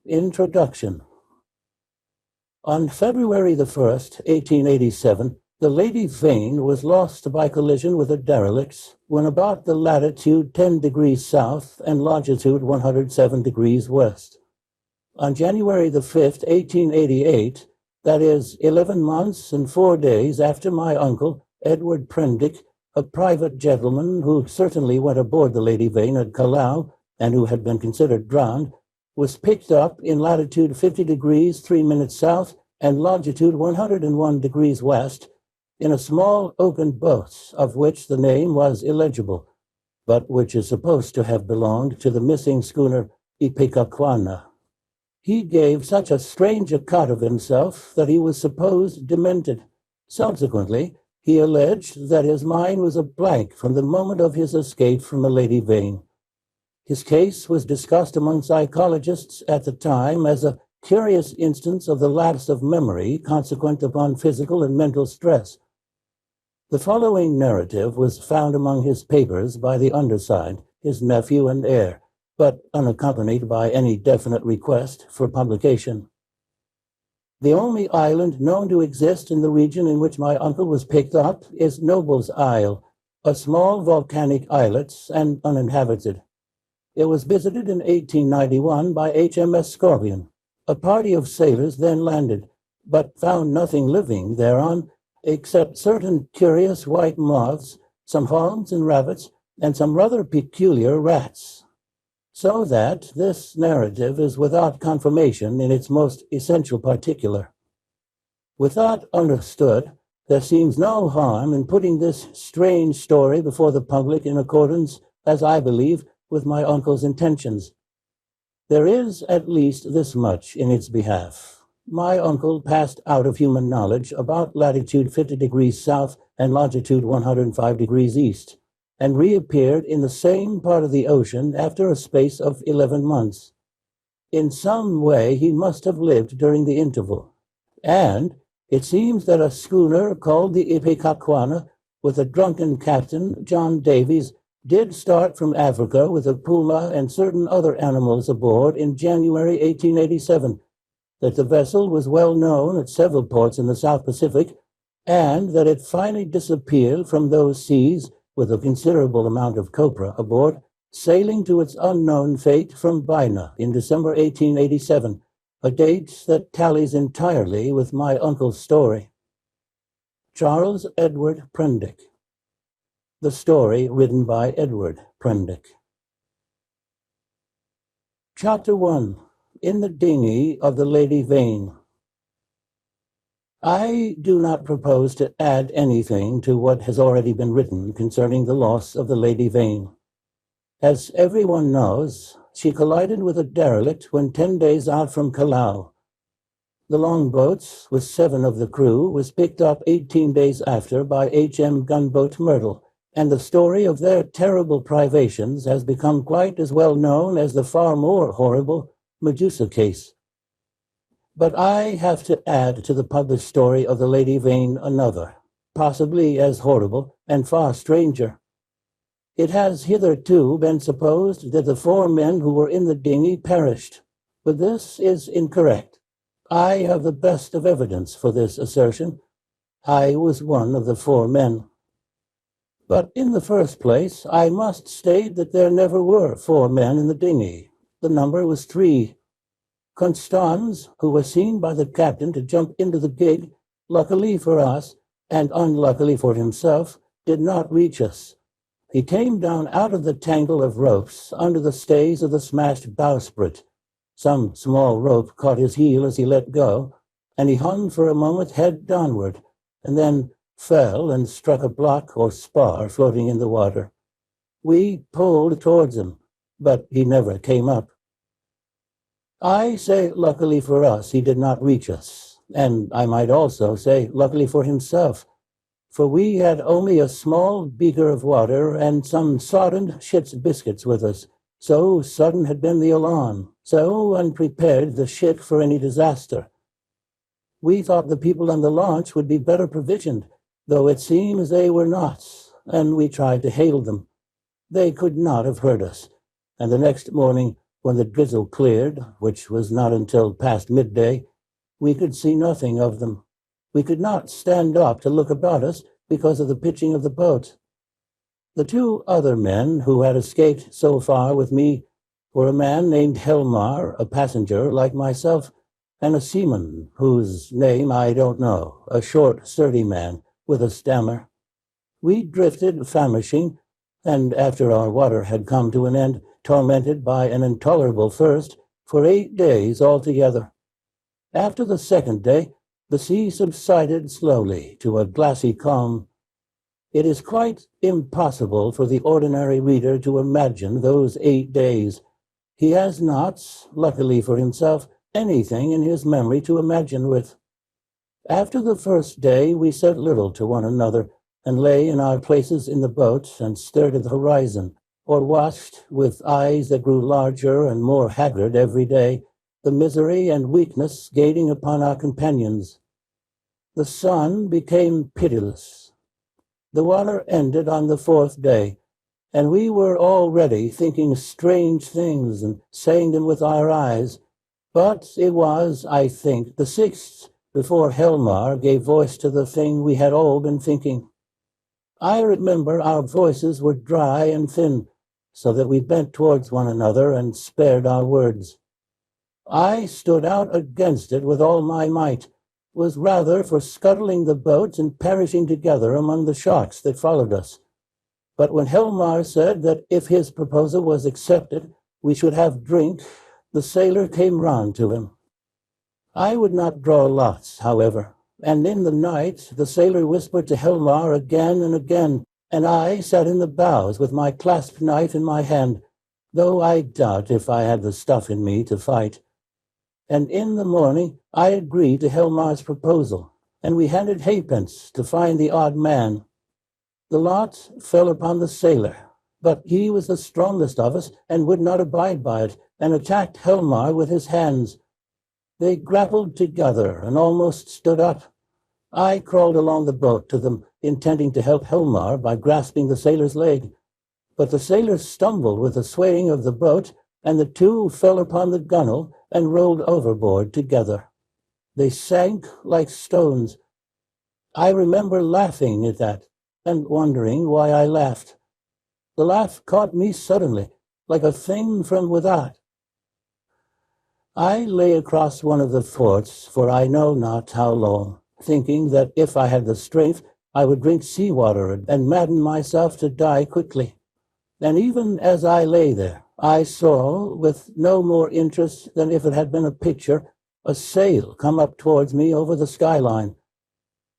Introduction. On February the 1st, 1887, the Lady Vane was lost by collision with a derelict when about the latitude 10 degrees south and longitude 107 degrees west. On January the 5th, 1888, that is 11 months and 4 days after my uncle, Edward Prendick, a private gentleman who certainly went aboard the Lady Vane at Callao and who had been considered drowned, was picked up in latitude 50 degrees 3 minutes south and longitude 101 degrees west in a small open boat of which the name was illegible, but which is supposed to have belonged to the missing schooner Ipecacuana. He gave such a strange account of himself that he was supposed demented. Subsequently, he alleged that his mind was a blank from the moment of his escape from the Lady Vane. His case was discussed among psychologists at the time as a curious instance of the lapse of memory consequent upon physical and mental stress. The following narrative was found among his papers by the undersigned, his nephew and heir, but unaccompanied by any definite request for publication. The only island known to exist in the region in which my uncle was picked up is Noble's Isle, a small volcanic islet and uninhabited. It was visited in 1891 by HMS Scorpion. A party of sailors then landed, but found nothing living thereon except certain curious white moths, some hogs and rabbits, and some rather peculiar rats. So that this narrative is without confirmation in its most essential particular. With that understood, there seems no harm in putting this strange story before the public in accordance, as I believe, with my uncle's intentions. There is at least this much in its behalf. My uncle passed out of human knowledge about latitude 50 degrees south and longitude 105 degrees east, and reappeared in the same part of the ocean after a space of 11 months. In some way he must have lived during the interval, and it seems that a schooner called the Ipecacuana, with a drunken captain, John Davies, did start from Africa with a puma and certain other animals aboard in January 1887, that the vessel was well known at several ports in the South Pacific, and that it finally disappeared from those seas with a considerable amount of copra aboard, sailing to its unknown fate from Bina in December 1887, a date that tallies entirely with my uncle's story. Charles Edward Prendick. The story written by Edward Prendick. Chapter 1. In the Dinghy of the Lady Vane. I do not propose to add anything to what has already been written concerning the loss of the Lady Vane. As everyone knows, she collided with a derelict when 10 days out from Callao. The longboat, with 7 of the crew, was picked up 18 days after by H.M. gunboat Myrtle, and the story of their terrible privations has become quite as well known as the far more horrible Medusa case. But I have to add to the published story of the Lady Vane another, possibly as horrible and far stranger. It has hitherto been supposed that the 4 men who were in the dinghy perished, but this is incorrect. I have the best of evidence for this assertion. I was one of the 4 men. But in the first place, I must state that there never were 4 men in the dinghy. The number was 3. Constans, who was seen by the captain to jump into the gig, luckily for us, and unluckily for himself, did not reach us. He came down out of the tangle of ropes under the stays of the smashed bowsprit. Some small rope caught his heel as he let go, and he hung for a moment head downward, and then fell and struck a block or spar floating in the water. We pulled towards him, but he never came up. I say luckily for us he did not reach us, and I might also say luckily for himself, for we had only a small beaker of water and some soddened shit's biscuits with us. So sudden had been the alarm, so unprepared the ship for any disaster. We thought the people on the launch would be better provisioned, though it seems they were not, and we tried to hail them. They could not have heard us, and the next morning When the drizzle cleared, which was not until past midday, we could see nothing of them. We could not stand up to look about us because of the pitching of the boat. The two other men who had escaped so far with me were a man named Helmar, a passenger like myself, and a seaman whose name I don't know, a short, sturdy man with a stammer. We drifted famishing, and after our water had come to an end, tormented by an intolerable thirst, for 8 days altogether. After the second day, the sea subsided slowly to a glassy calm. It is quite impossible for the ordinary reader to imagine those 8 days. He has not, luckily for himself, anything in his memory to imagine with. After the first day, we said little to one another, and lay in our places in the boat and stared at the horizon, or watched, with eyes that grew larger and more haggard every day, the misery and weakness gaining upon our companions. The sun became pitiless. The water ended on the fourth day, and we were already thinking strange things and saying them with our eyes. But it was, I think, the sixth before Helmar gave voice to the thing we had all been thinking. I remember our voices were dry and thin, so that we bent towards one another and spared our words. I stood out against it with all my might, was rather for scuttling the boats and perishing together among the sharks that followed us. But when Helmar said that if his proposal was accepted, we should have drink, the sailor came round to him. I would not draw lots, however, and in the night the sailor whispered to Helmar again and again, and I sat in the bows with my clasp knife in my hand, though I doubt if I had the stuff in me to fight. And in the morning I agreed to Helmar's proposal, and we handed halfpence to find the odd man. The lot fell upon the sailor, but he was the strongest of us and would not abide by it, and attacked Helmar with his hands. They grappled together and almost stood up. I crawled along the boat to them, intending to help Helmar by grasping the sailor's leg. But the sailor stumbled with the swaying of the boat, and the two fell upon the gunwale and rolled overboard together. They sank like stones. I remember laughing at that, and wondering why I laughed. The laugh caught me suddenly, like a thing from without. I lay across one of the forts for I know not how long, thinking that if I had the strength, I would drink sea-water and madden myself to die quickly. And even as I lay there, I saw, with no more interest than if it had been a picture, a sail come up towards me over the skyline.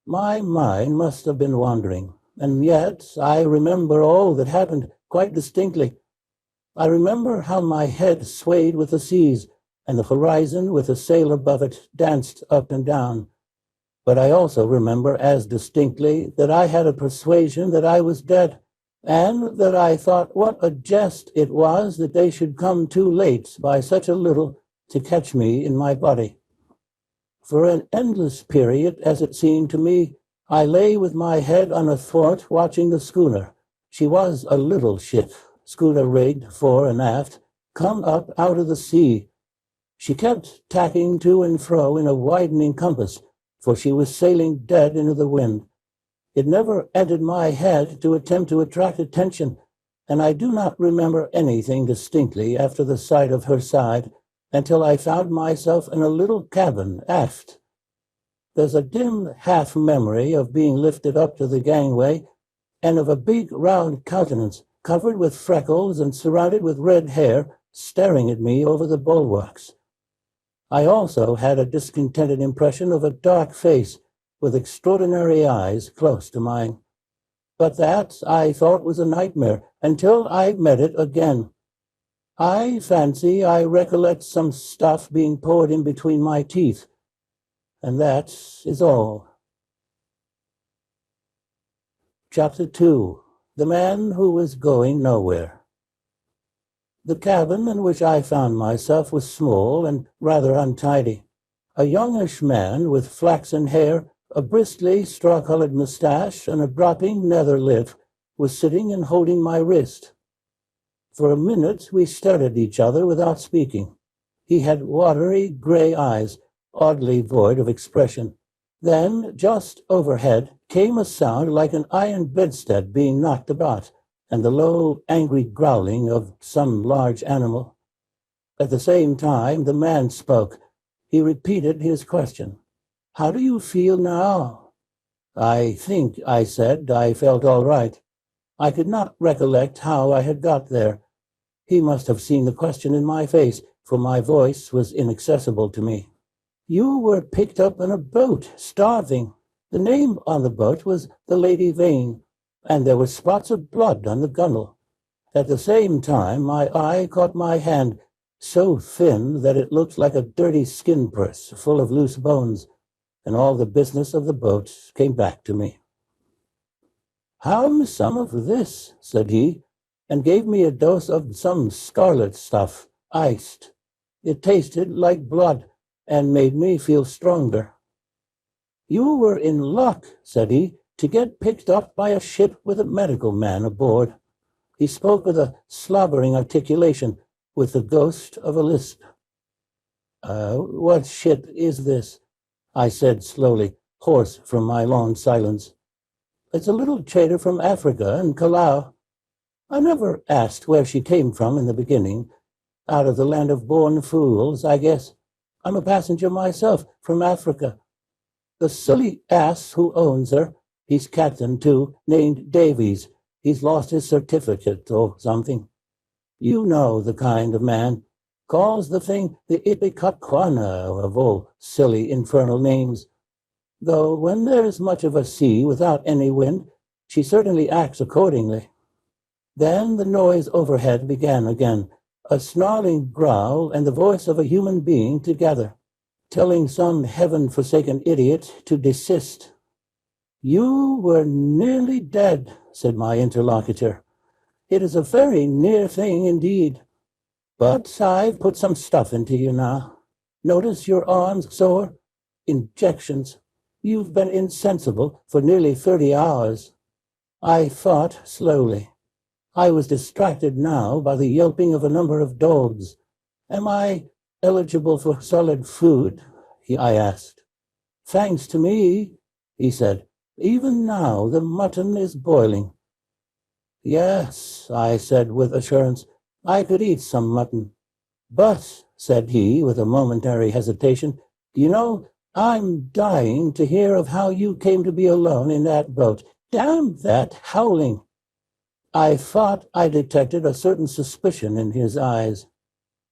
My mind must have been wandering, and yet I remember all that happened quite distinctly. I remember how my head swayed with the seas, and the horizon with the sail above it danced up and down. But I also remember as distinctly that I had a persuasion that I was dead, and that I thought what a jest it was that they should come too late by such a little to catch me in my body. For an endless period, as it seemed to me, I lay with my head on a thwart watching the schooner. She was a little ship, schooner rigged fore and aft, come up out of the sea. She kept tacking to and fro in a widening compass, for she was sailing dead into the wind. It never entered my head to attempt to attract attention, and I do not remember anything distinctly after the sight of her side until I found myself in a little cabin aft. There's a dim half-memory of being lifted up to the gangway and of a big round countenance covered with freckles and surrounded with red hair staring at me over the bulwarks. I also had a discontented impression of a dark face with extraordinary eyes close to mine. But that I thought was a nightmare until I met it again. I fancy I recollect some stuff being poured in between my teeth, and that is all. Chapter 2. The Man Who Was Going Nowhere. The cabin in which I found myself was small and rather untidy. A youngish man with flaxen hair, a bristly straw-colored moustache, and a dropping nether lip was sitting and holding my wrist. For a minute we stared at each other without speaking. He had watery gray eyes, oddly void of expression. Then, just overhead, came a sound like an iron bedstead being knocked about, and the low, angry growling of some large animal. At the same time, the man spoke. He repeated his question. "How do you feel now?" "I think," I said, "I felt all right." I could not recollect how I had got there. He must have seen the question in my face, for my voice was inaccessible to me. "You were picked up in a boat, starving. The name on the boat was the Lady Vane, and there were spots of blood on the gunwale. At the same time, my eye caught my hand, so thin that it looked like a dirty skin purse full of loose bones, and all the business of the boat came back to me." "Have some of this," said he, and gave me a dose of some scarlet stuff, iced. It tasted like blood, and made me feel stronger. "You were in luck," said he, "to get picked up by a ship with a medical man aboard." He spoke with a slobbering articulation, with the ghost of a lisp. What ship is this?" I said slowly, hoarse from my long silence. "It's a little trader from Africa and Callao. I never asked where she came from in the beginning. Out of the land of born fools, I guess. I'm a passenger myself, from Africa. The silly ass who owns her, he's captain too, named Davies. He's lost his certificate or something. You know the kind of man. Calls the thing the Ipecacuana of all silly infernal names. Though when there's much of a sea without any wind, she certainly acts accordingly." Then the noise overhead began again, a snarling growl and the voice of a human being together, telling some heaven-forsaken idiot to desist. "You were nearly dead," said my interlocutor. "It is a very near thing indeed. But I've put some stuff into you now. Notice your arms sore? Injections. You've been insensible for nearly 30 hours. I thought slowly. I was distracted now by the yelping of a number of dogs. "Am I eligible for solid food?" I asked. "Thanks to me," he said. "Even now the mutton is boiling." "Yes," I said with assurance, "I could eat some mutton. But," said he with a momentary hesitation, "you know, I'm dying to hear of how you came to be alone in that boat. Damn that howling!" I thought I detected a certain suspicion in his eyes.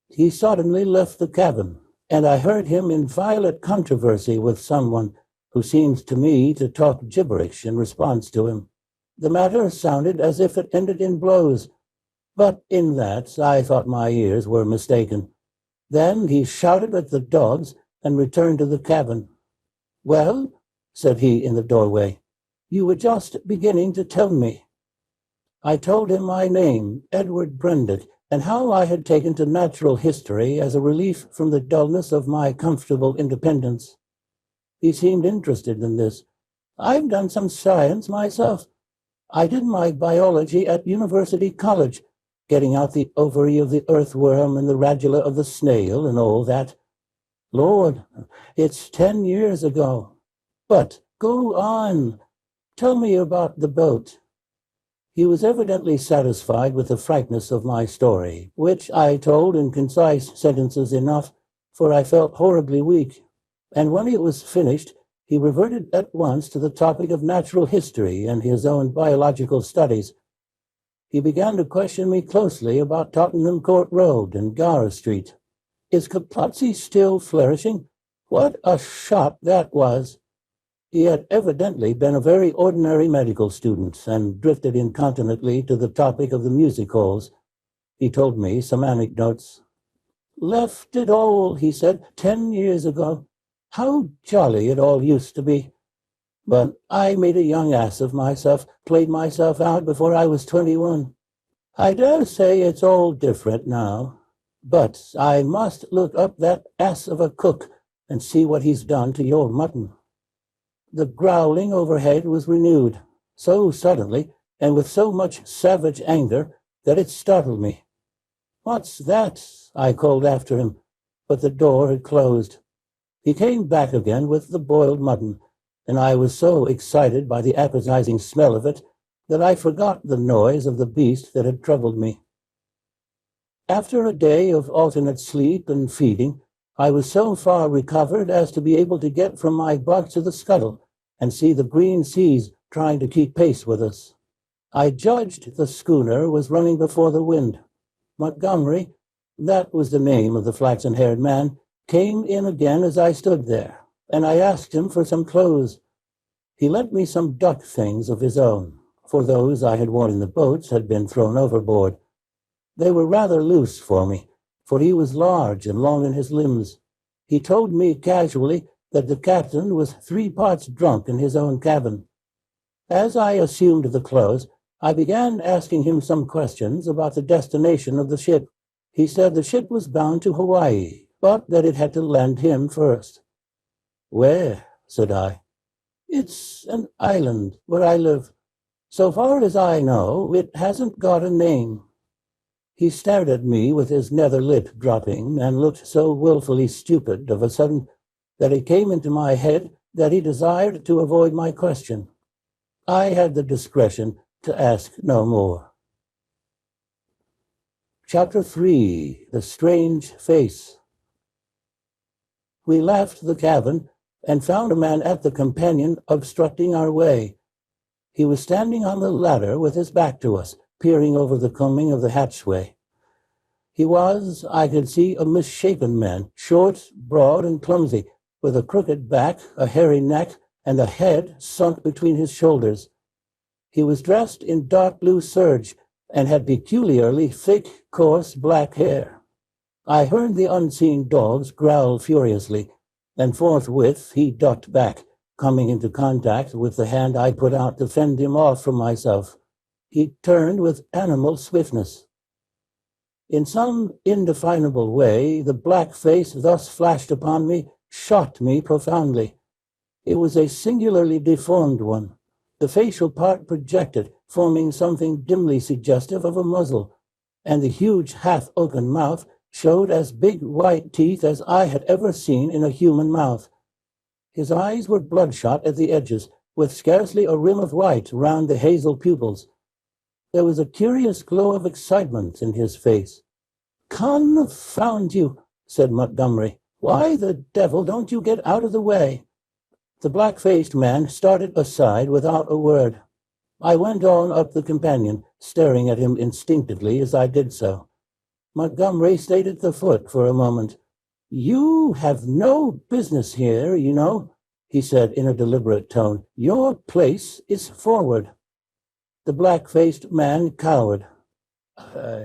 He suddenly left the cabin, and I heard him in violent controversy with someone who seemed to me to talk gibberish in response to him. The matter sounded as if it ended in blows, but in that I thought my ears were mistaken. Then he shouted at the dogs and returned to the cabin. "Well," said he in the doorway, "you were just beginning to tell me." I told him my name, Edward Brendo, and how I had taken to natural history as a relief from the dullness of my comfortable independence. He seemed interested in this. "I've done some science myself. I did my biology at University College, getting out the ovary of the earthworm and the radula of the snail and all that. Lord, it's 10 years ago. But go on. Tell me about the boat." He was evidently satisfied with the frankness of my story, which I told in concise sentences enough, for I felt horribly weak. And when it was finished, he reverted at once to the topic of natural history and his own biological studies. He began to question me closely about Tottenham Court Road and Gower Street. "Is Capozzi still flourishing? What a shop that was!" He had evidently been a very ordinary medical student and drifted incontinently to the topic of the music halls. He told me some anecdotes. "Left it all," he said, 10 years ago. How jolly it all used to be. But I made a young ass of myself, played myself out before I was 21. I dare say it's all different now. But I must look up that ass of a cook and see what he's done to your mutton." The growling overhead was renewed, so suddenly and with so much savage anger that it startled me. "What's that?" I called after him, but the door had closed. He came back again with the boiled mutton, and I was so excited by the appetizing smell of it that I forgot the noise of the beast that had troubled me. After a day of alternate sleep and feeding, I was so far recovered as to be able to get from my bunk to the scuttle and see the green seas trying to keep pace with us. I judged the schooner was running before the wind. Montgomery, that was the name of the flaxen-haired man, came in again as I stood there, and I asked him for some clothes. He lent me some duck things of his own, for those I had worn in the boats had been thrown overboard. They were rather loose for me, for he was large and long in his limbs. He told me casually that the captain was 3 parts drunk in his own cabin. As I assumed the clothes, I began asking him some questions about the destination of the ship. He said the ship was bound to Hawaii, but that it had to land him first. "Where?" said I. "It's an island where I live. So far as I know, it hasn't got a name." He stared at me with his nether lip dropping, and looked so wilfully stupid of a sudden that it came into my head that he desired to avoid my question. I had the discretion to ask no more. Chapter 3. The Strange Face. We left the cabin and found a man at the companion obstructing our way. He was standing on the ladder with his back to us, peering over the combing of the hatchway. He was, I could see, a misshapen man, short, broad, and clumsy, with a crooked back, a hairy neck, and a head sunk between his shoulders. He was dressed in dark blue serge, and had peculiarly thick, coarse black hair. I heard the unseen dogs growl furiously, and forthwith he ducked back, coming into contact with the hand I put out to fend him off from myself. He turned with animal swiftness. In some indefinable way, the black face thus flashed upon me shocked me profoundly. It was a singularly deformed one. The facial part projected, forming something dimly suggestive of a muzzle, and the huge half-open mouth showed as big white teeth as I had ever seen in a human mouth. His eyes were bloodshot at the edges, with scarcely a rim of white round the hazel pupils. There was a curious glow of excitement in his face. "Confound you," said Montgomery. "Why the devil don't you get out of the way?" The black-faced man started aside without a word. I went on up the companion, staring at him instinctively as I did so. Montgomery stayed at the foot for a moment. "You have no business here, you know," he said in a deliberate tone. "Your place is forward." The black-faced man cowered.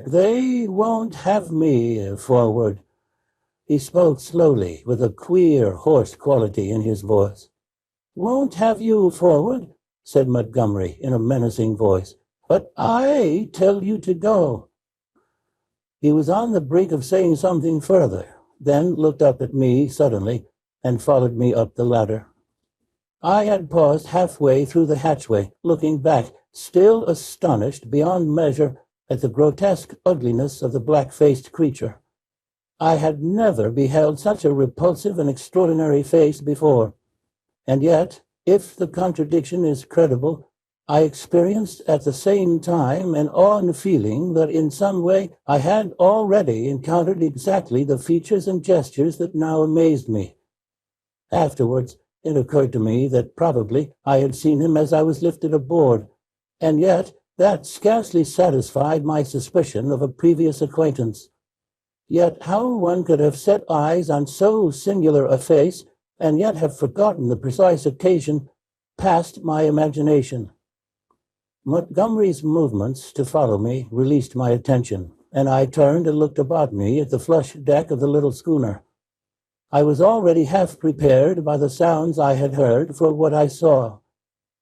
"They won't have me forward." He spoke slowly, with a queer, hoarse quality in his voice. "Won't have you forward," said Montgomery in a menacing voice. "But I tell you to go." He was on the brink of saying something further, then looked up at me suddenly and followed me up the ladder. I had paused halfway through the hatchway, looking back, still astonished beyond measure at the grotesque ugliness of the black-faced creature. I had never beheld such a repulsive and extraordinary face before. And yet, if the contradiction is credible, I experienced at the same time an awed feeling that in some way I had already encountered exactly the features and gestures that now amazed me. Afterwards, it occurred to me that probably I had seen him as I was lifted aboard, and yet that scarcely satisfied my suspicion of a previous acquaintance. Yet how one could have set eyes on so singular a face and yet have forgotten the precise occasion passed my imagination. Montgomery's movements to follow me released my attention, and I turned and looked about me at the flush deck of the little schooner. I was already half prepared by the sounds I had heard for what I saw.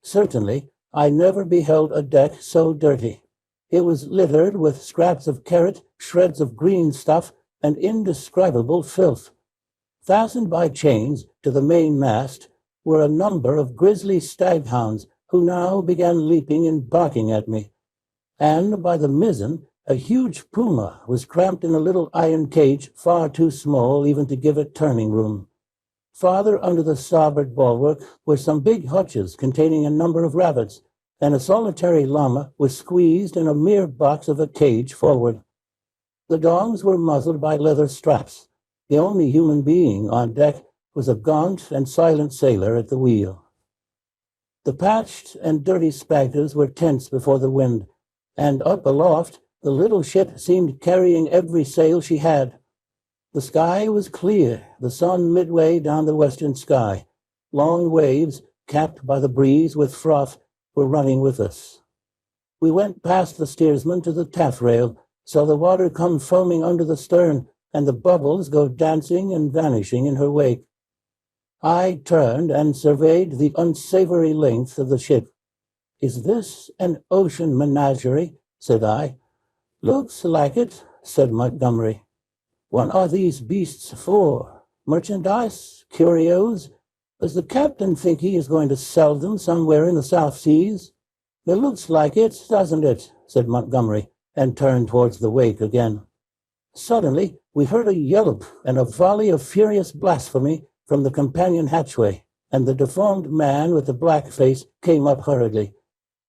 Certainly, I never beheld a deck so dirty. It was littered with scraps of carrot, shreds of green stuff, and indescribable filth. Fastened by chains to the main mast were a number of grisly staghounds who now began leaping and barking at me. And by the mizzen A huge puma was cramped in a little iron cage far too small even to give it turning room. Farther under the starboard bulwark were some big hutches containing a number of rabbits, and a solitary llama was squeezed in a mere box of a cage forward. The dogs were muzzled by leather straps. The only human being on deck was a gaunt and silent sailor at the wheel. The patched and dirty specters were tense before the wind, and up aloft the little ship seemed carrying every sail she had. The sky was clear, the sun midway down the western sky. Long waves, capped by the breeze with froth, were running with us. We went past the steersman to the taffrail, saw the water come foaming under the stern, and the bubbles go dancing and vanishing in her wake. I turned and surveyed the unsavory length of the ship. "Is this an ocean menagerie?" said I. "Looks like it," said Montgomery. "What are these beasts for? Merchandise? Curios? Does the captain think he is going to sell them somewhere in the South Seas?" "It looks like it, doesn't it?" said Montgomery, and turned towards the wake again. Suddenly, we heard a yelp and a volley of furious blasphemy from the companion hatchway, and the deformed man with the black face came up hurriedly.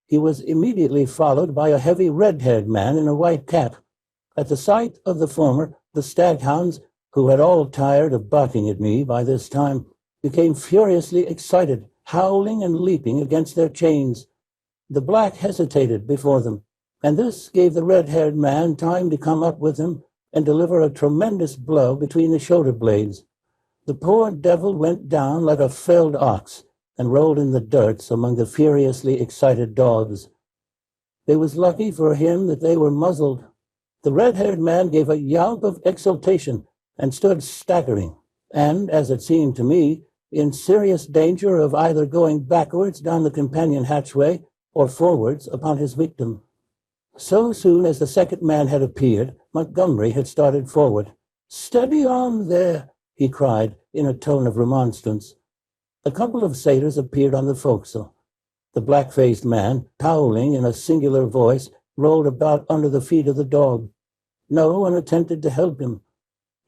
He was immediately followed by a heavy red-haired man in a white cap. At the sight of the former, the staghounds, who had all tired of barking at me by this time, became furiously excited, howling and leaping against their chains. The black hesitated before them, and this gave the red-haired man time to come up with him and deliver a tremendous blow between the shoulder blades. The poor devil went down like a felled ox and rolled in the dirt among the furiously excited dogs. It was lucky for him that they were muzzled. The red-haired man gave a yelp of exultation and stood staggering, and, as it seemed to me, in serious danger of either going backwards down the companion hatchway or forwards upon his victim. So soon as the second man had appeared, Montgomery had started forward. "Steady on there," he cried in a tone of remonstrance. A couple of sailors appeared on the forecastle. The black-faced man, howling in a singular voice, rolled about under the feet of the dog. No one attempted to help him.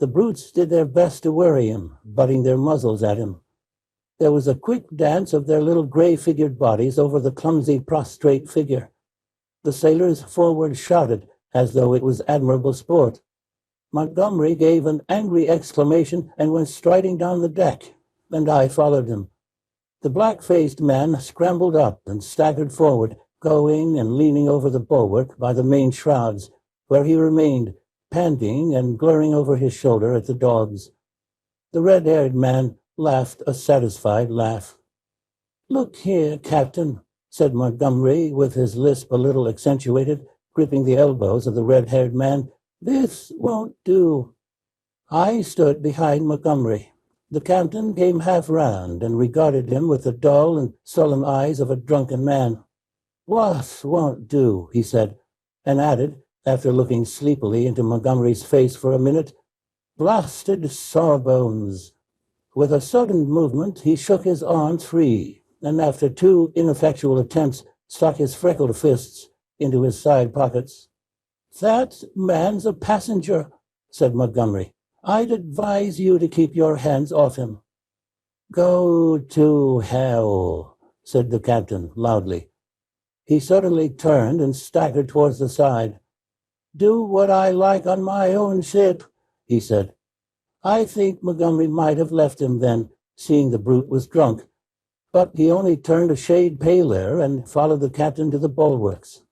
The brutes did their best to worry him, butting their muzzles at him. There was a quick dance of their little gray-figured bodies over the clumsy, prostrate figure. The sailors forward shouted as though it was admirable sport. Montgomery gave an angry exclamation and went striding down the deck, and I followed him. The black-faced man scrambled up and staggered forward, going and leaning over the bulwark by the main shrouds, where he remained, panting and glaring over his shoulder at the dogs. The red-haired man laughed a satisfied laugh. "Look here, Captain," said Montgomery, with his lisp a little accentuated, gripping the elbows of the red-haired man. "This won't do." I stood behind Montgomery. The captain came half round and regarded him with the dull and solemn eyes of a drunken man. "What won't do?" he said, and added, after looking sleepily into Montgomery's face for a minute, "Blasted sawbones." With a sudden movement, he shook his arms free, and after two ineffectual attempts, stuck his freckled fists into his side pockets. "That man's a passenger," said Montgomery. "I'd advise you to keep your hands off him." "Go to hell," said the captain loudly. He suddenly turned and staggered towards the side. "Do what I like on my own ship," he said. I think Montgomery might have left him then, seeing the brute was drunk, but he only turned a shade paler and followed the captain to the bulwarks.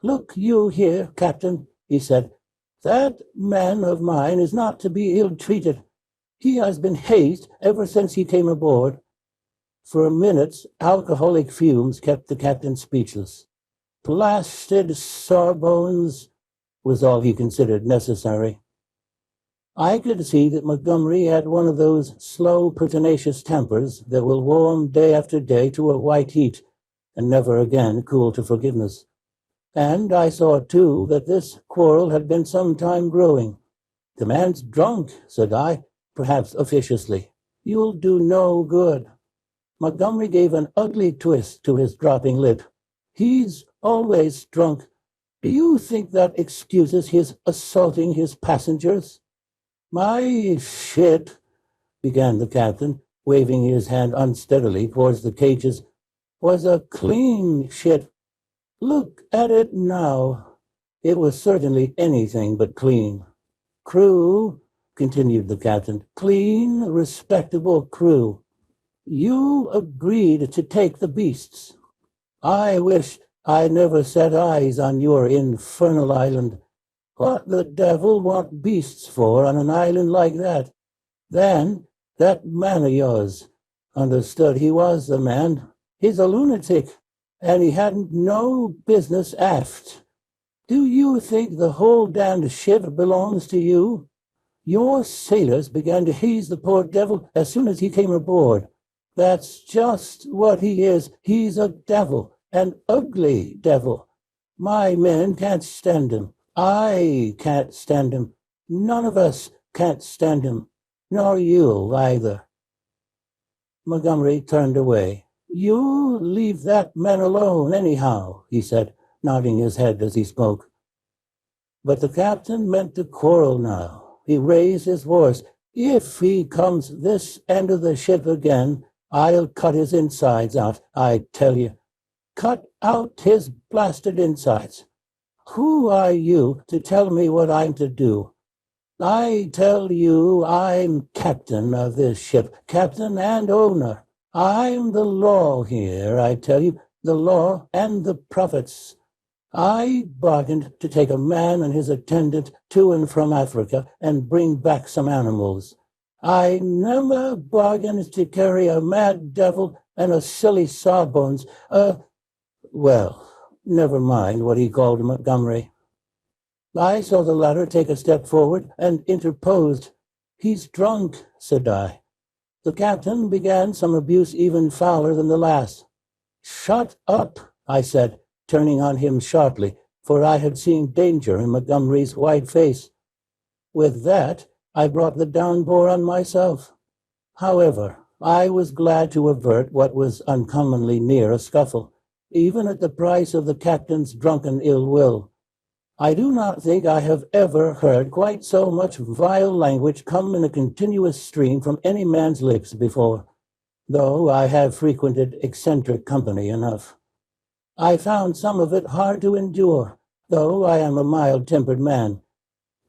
"Look you here, Captain," he said. "That man of mine is not to be ill-treated. He has been hazed ever since he came aboard." For minutes, alcoholic fumes kept the captain speechless. "Blasted sawbones," was all he considered necessary. I could see that Montgomery had one of those slow, pertinacious tempers that will warm day after day to a white heat, and never again cool to forgiveness. And I saw, too, that this quarrel had been some time growing. "The man's drunk," said I, perhaps officiously. "You'll do no good." Montgomery gave an ugly twist to his dropping lip. "He's always drunk. Do you think that excuses his assaulting his passengers? My ship, began the captain, waving his hand unsteadily towards the cages, was a clean ship. Look at it now. It was certainly anything but clean. Crew, continued the captain, clean, respectable crew. You agreed to take the beasts. I wish I never set eyes on your infernal island. What the devil want beasts for on an island like that? Then, that man of yours, understood he was a man. He's a lunatic, and he hadn't no business aft. Do you think the whole damned ship belongs to you? Your sailors began to haze the poor devil as soon as he came aboard. That's just what he is. He's a devil, an ugly devil. My men can't stand him. I can't stand him. None of us can't stand him, nor you either. Montgomery turned away. You leave that man alone anyhow, he said, nodding his head as he spoke. But the captain meant to quarrel now. He raised his voice. If he comes this end of the ship again, I'll cut his insides out, I tell you. Cut out his blasted insides. Who are you to tell me what I'm to do? I tell you I'm captain of this ship, captain and owner. I'm the law here, I tell you, the law and the prophets. I bargained to take a man and his attendant to and from Africa and bring back some animals. I never bargained to carry a mad devil and a silly sawbones, well, never mind what he called Montgomery. I saw the latter take a step forward and interposed. He's drunk, said I. The captain began some abuse even fouler than the last. Shut up, I said, turning on him sharply, for I had seen danger in Montgomery's white face. With that, I brought the downpour on myself. However, I was glad to avert what was uncommonly near a scuffle, even at the price of the captain's drunken ill will. I do not think I have ever heard quite so much vile language come in a continuous stream from any man's lips before, though I have frequented eccentric company enough. I found some of it hard to endure, though I am a mild-tempered man.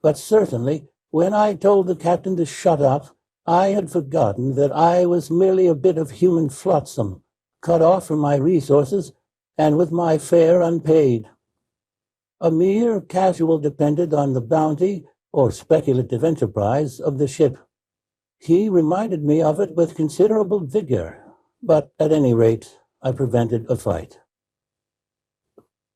But certainly, when I told the captain to shut up, I had forgotten that I was merely a bit of human flotsam, cut off from my resources, and with my fare unpaid. A mere casual dependent on the bounty or speculative enterprise of the ship. He reminded me of it with considerable vigor, but at any rate, I prevented a fight.